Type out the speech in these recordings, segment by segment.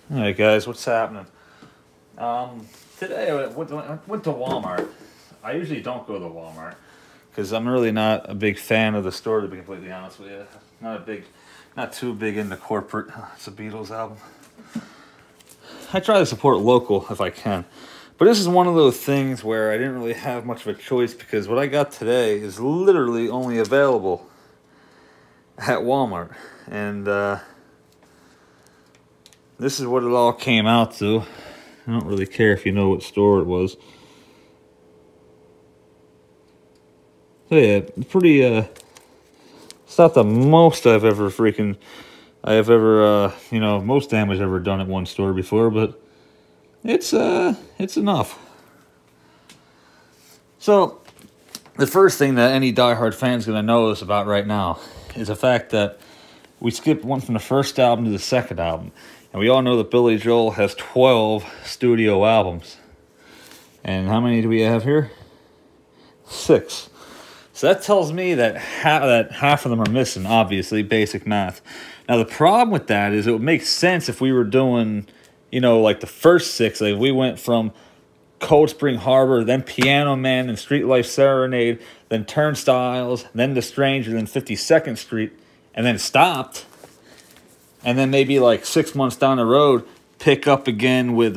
Alright guys, what's happening? Today I went to Walmart. I usually don't go to Walmart because I'm really not a big fan of the store, to be completely honest with you. Not too big into corporate. It's a Beatles album. I try to support local if I can. But this is one of those things where I didn't really have much of a choice because what I got today is literally only available at Walmart. And this is what it all came out to. I don't really care if you know what store it was. So yeah, pretty, it's not the most most damage I've ever done at one store before, but it's enough. So, the first thing that any diehard fan's gonna notice about right now is the fact that we skipped one from the first album to the second album. And we all know that Billy Joel has 12 studio albums. And how many do we have here? 6. So that tells me that half of them are missing, obviously, basic math. Now, the problem with that is it would make sense if we were doing, like the first 6. Like, we went from Cold Spring Harbor, then Piano Man, and Street Life Serenade, then Turnstiles, then The Stranger, then 52nd Street, and then stopped. And then maybe like 6 months down the road, pick up again with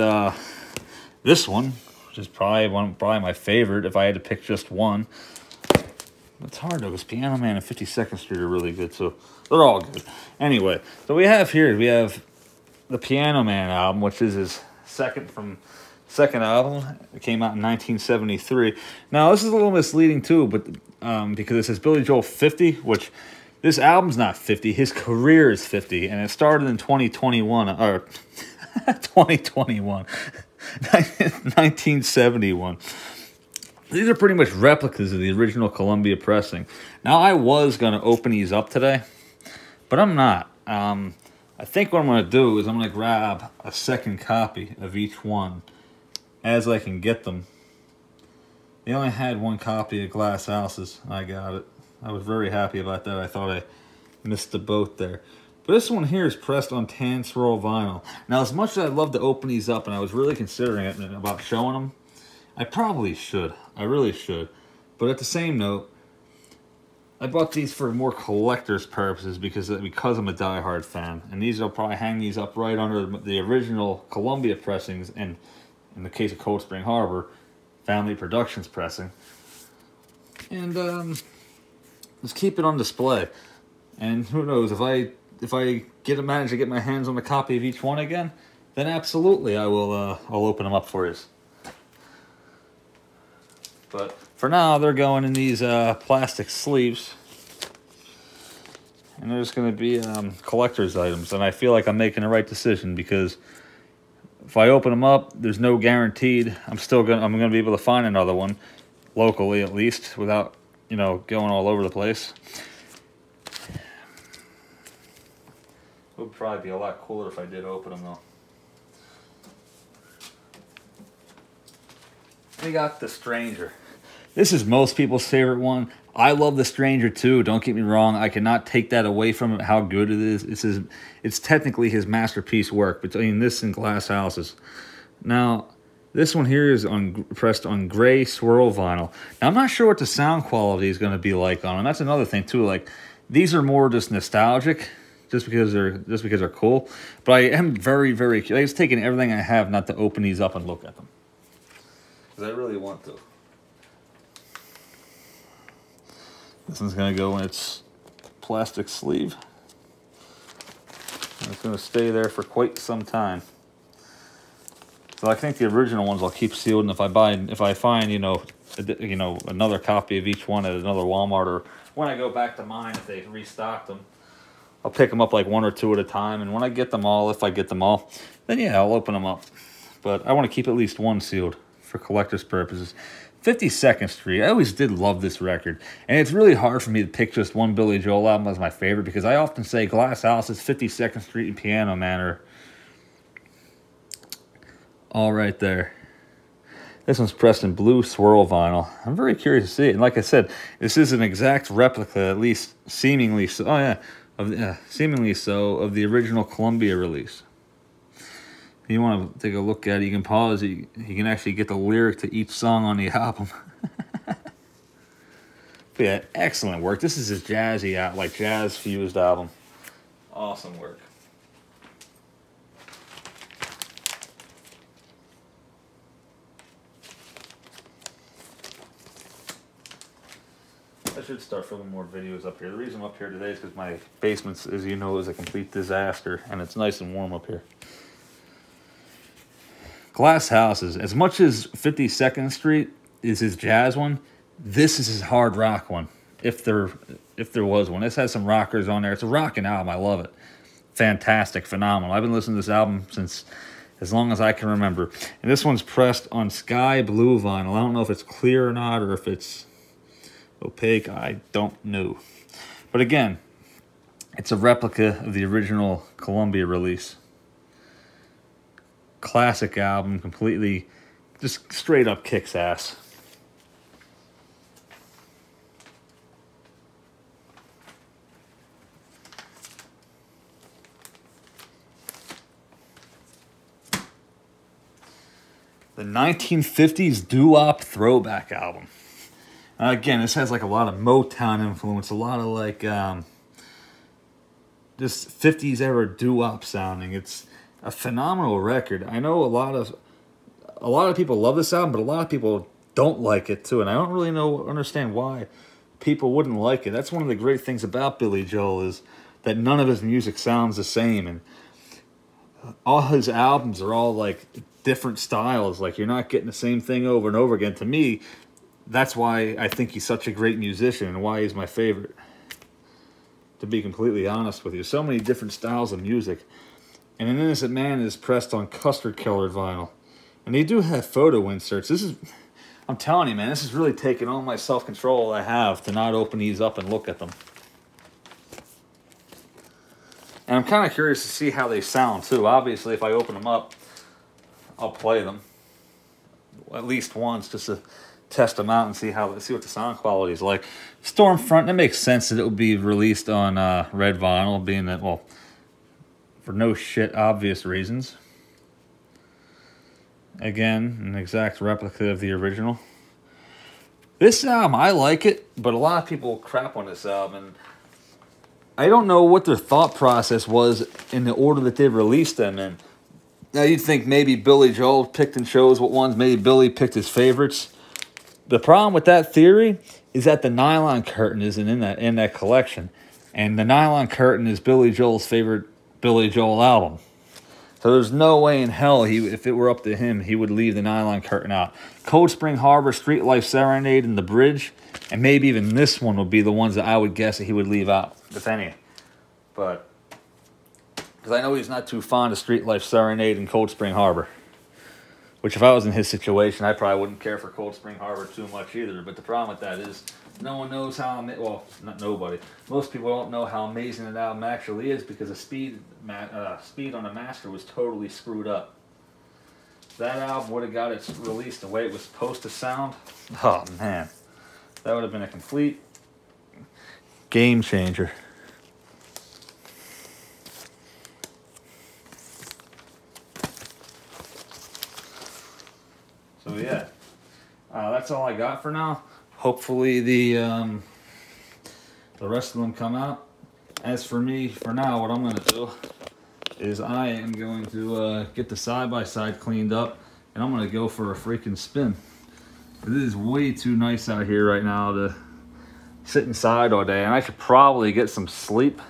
this one, which is probably my favorite if I had to pick just one. It's hard though, because Piano Man and 52nd Street are really good, so they're all good. Anyway, so we have the Piano Man album, which is his second album. It came out in 1973. Now, this is a little misleading too, but because it says Billy Joel 50, which this album's not 50. His career is 50, and it started in 2021, or 2021, 1971. These are pretty much replicas of the original Columbia pressing. Now, I was going to open these up today, but I'm not. I think what I'm going to do is I'm going to grab a second copy of each one as I can get them. They only had one copy of Glass Houses, and I got it. I was very happy about that. I thought I missed the boat there. But this one here is pressed on tan swirl vinyl. Now, as much as I'd love to open these up, and I was really considering it about showing them, I probably should. I really should. But at the same note, I bought these for more collector's purposes because I'm a diehard fan. And I'll probably hang these up right under the original Columbia pressings, and in the case of Cold Spring Harbor, Family Productions pressing. And let's keep it on display. And who knows, if I manage to get my hands on a copy of each one again, then absolutely I'll open them up for you. But for now, they're going in these plastic sleeves. And they're just going to be collector's items. And I feel like I'm making the right decision because if I open them up, there's no guaranteed I'm going to be able to find another one, locally at least, without going all over the place. It would probably be a lot cooler if I did open them, though. We got The Stranger. This is most people's favorite one. I love The Stranger too, don't get me wrong. I cannot take that away from him, how good it is. It's technically his masterpiece work, between this and Glass Houses. Now, this one here is pressed on gray swirl vinyl. Now, I'm not sure what the sound quality is going to be like on them. That's another thing too. Like, these are more just nostalgic, just because they're cool. But I am very, very curious. It's taking everything I have not to open these up and look at them, because I really want to. This one's going to go in its plastic sleeve. And it's going to stay there for quite some time. So I think the original ones I'll keep sealed, and if I find another copy of each one at another Walmart, or when I go back to mine, if they restock them, I'll pick them up like 1 or 2 at a time. And when I get them all, if I get them all, then yeah, I'll open them up. But I want to keep at least one sealed for collector's purposes. 52nd Street. I always did love this record. And it's really hard for me to pick just one Billy Joel album as my favorite, because I often say Glass Houses, 52nd Street, and Piano Man are all right there. This one's pressed in blue swirl vinyl. I'm very curious to see it. And like I said, this is an exact replica, at least seemingly so. Oh yeah, seemingly so, of the original Columbia release. if you want to take a look at it, you can pause it. You can actually get the lyric to each song on the album. But yeah, excellent work. This is his jazzy, like jazz-fused album. Awesome work. I should start filming more videos up here. The reason I'm up here today is because my basement, as you know, is a complete disaster, and it's nice and warm up here. Glass Houses. As much as 52nd Street is his jazz one, this is his hard rock one, if there was one. This has some rockers on there. It's a rocking album. I love it. Fantastic, phenomenal. I've been listening to this album since as long as I can remember. And this one's pressed on sky blue vinyl. I don't know if it's clear or not, or if it's opaque. I don't know. But again, it's a replica of the original Columbia release. Classic album, completely, just straight up kicks ass. The 1950s doo-wop throwback album. Again, this has like a lot of Motown influence, a lot of like just 50s era doo-wop sounding. It's a phenomenal record. I know a lot of people love this album, but a lot of people don't like it too, and I don't really understand why people wouldn't like it. That's one of the great things about Billy Joel, is that none of his music sounds the same, and all his albums are all like different styles. Like, you're not getting the same thing over and over again. To me, that's why I think he's such a great musician and why he's my favorite, to be completely honest with you. So many different styles of music. And An Innocent Man is pressed on custard-colored vinyl. And they do have photo inserts. This is, I'm telling you, man, this is really taking all my self-control I have to not open these up and look at them. And I'm kind of curious to see how they sound, too. Obviously, if I open them up, I'll play them at least once, just to test them out and see what the sound quality is like. Stormfront, it makes sense that it would be released on red vinyl, being that, well, for no shit obvious reasons. Again, an exact replica of the original. This album, I like it, but a lot of people crap on this album, and I don't know what their thought process was in the order that they released them in. Now, you'd think maybe Billy Joel picked and chose what ones, maybe Billy picked his favorites. The problem with that theory is that the Nylon Curtain isn't in that collection. And the Nylon Curtain is Billy Joel's favorite Billy Joel album. So there's no way in hell, if it were up to him, he would leave the Nylon Curtain out. Cold Spring Harbor, Street Life Serenade, and The Bridge, and maybe even this one would be the ones that I would guess that he would leave out, if any. But because I know he's not too fond of Street Life Serenade and Cold Spring Harbor. Which, if I was in his situation, I probably wouldn't care for Cold Spring Harbor too much either. But the problem with that is, no one knows how, well, not nobody. Most people don't know how amazing that album actually is, because the speed on the master was totally screwed up. If that album would have got its release the way it was supposed to sound, oh man, that would have been a complete game changer. So yeah, that's all I got for now. Hopefully the rest of them come out. As for me, for now, what I'm going to do is I am going to get the side-by-side cleaned up, and I'm going to go for a freaking spin. It is way too nice out here right now to sit inside all day, and I should probably get some sleep,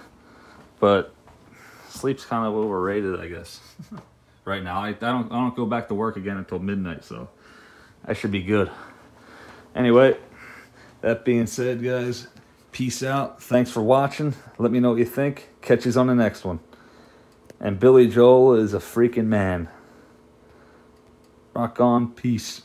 but sleep's kind of overrated, I guess. Right now, I don't go back to work again until midnight, so I should be good. Anyway, that being said, guys, peace out. Thanks for watching. Let me know what you think. Catch you on the next one. And Billy Joel is a freaking man. Rock on. Peace.